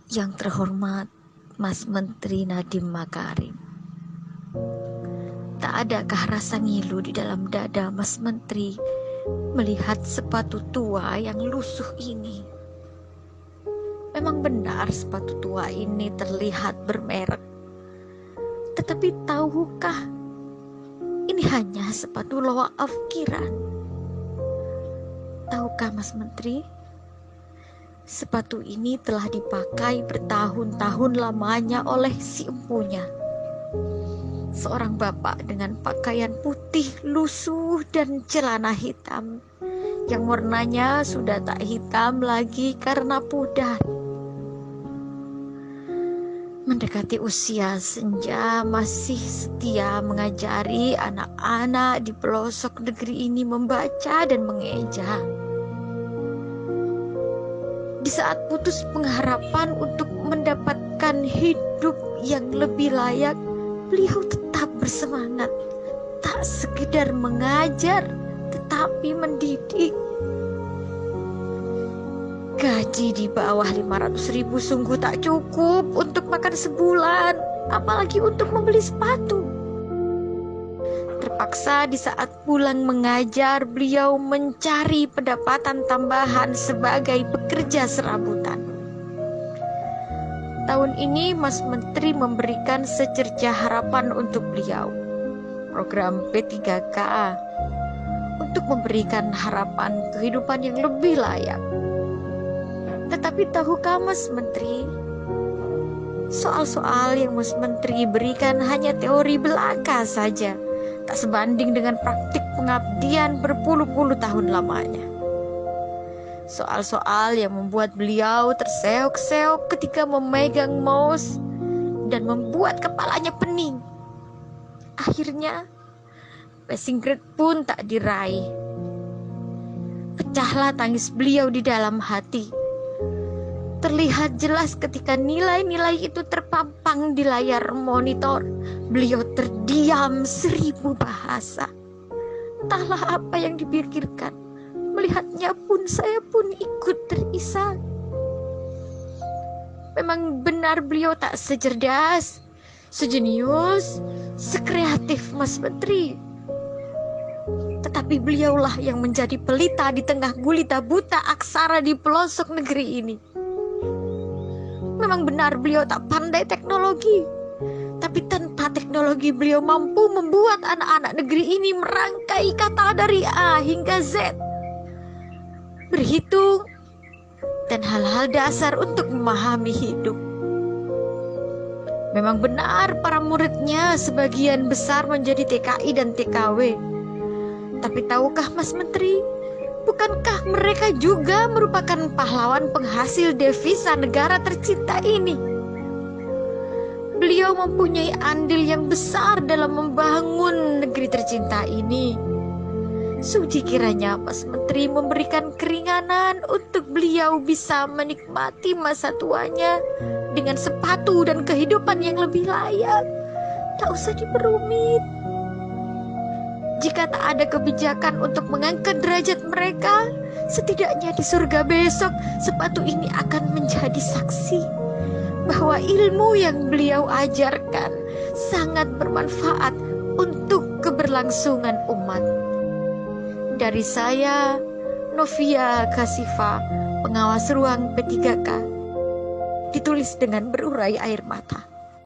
Yang terhormat Mas Menteri Nadiem Makarim, tak adakah rasa ngilu di dalam dada Mas Menteri melihat sepatu tua yang lusuh ini? Memang benar sepatu tua ini terlihat bermerek, tetapi tahukah ini hanya sepatu loa afkiran? Tahukah Mas Menteri, sepatu ini telah dipakai bertahun-tahun lamanya oleh si empunya, seorang bapak dengan pakaian putih lusuh dan celana hitam yang warnanya sudah tak hitam lagi karena pudar. Mendekati usia senja, masih setia mengajari anak-anak di pelosok negeri ini membaca dan mengeja. Di saat putus pengharapan untuk mendapatkan hidup yang lebih layak, beliau tetap bersemangat, tak sekedar mengajar, tetapi mendidik. Gaji di bawah 500.000 sungguh tak cukup untuk makan sebulan, apalagi untuk membeli sepatu. Terpaksa di saat pulang mengajar, beliau mencari pendapatan tambahan sebagai pekerja serabutan. Tahun ini Mas Menteri memberikan secerca harapan untuk beliau, program P3K, untuk memberikan harapan kehidupan yang lebih layak. Tetapi tahukah Mas Menteri, soal-soal yang Mas Menteri berikan hanya teori belaka saja, tak sebanding dengan praktik pengabdian berpuluh-puluh tahun lamanya. Soal-soal yang membuat beliau terseok-seok ketika memegang mouse dan membuat kepalanya pening. Akhirnya passing grade pun tak diraih. Pecahlah tangis beliau di dalam hati. Terlihat jelas ketika nilai-nilai itu terpampang di layar monitor. Beliau terdiam 1000 bahasa. Entahlah apa yang dipikirkan. Melihatnya pun saya pun ikut terisak. Memang benar beliau tak secerdas, sejenius, sekreatif Mas Menteri. Tetapi beliaulah yang menjadi pelita di tengah gulita buta aksara di pelosok negeri ini. Memang benar beliau tak pandai teknologi, tapi tanpa teknologi beliau mampu membuat anak-anak negeri ini merangkai kata dari A hingga Z, berhitung, dan hal-hal dasar untuk memahami hidup. Memang benar para muridnya sebagian besar menjadi TKI dan TKW. Tapi tahukah Mas Menteri, bukankah mereka juga merupakan pahlawan penghasil devisa negara tercinta ini? Beliau mempunyai andil yang besar dalam membangun negeri tercinta ini. Suci kiranya Mas Menteri memberikan keringanan untuk beliau bisa menikmati masa tuanya dengan sepatu dan kehidupan yang lebih layak. Tak usah diperumit. Jika tak ada kebijakan untuk mengangkat derajat mereka, setidaknya di surga besok sepatu ini akan menjadi saksi bahwa ilmu yang beliau ajarkan sangat bermanfaat untuk keberlangsungan umat. Dari saya, Novia Kasifa, pengawas ruang P3K, ditulis dengan berurai air mata.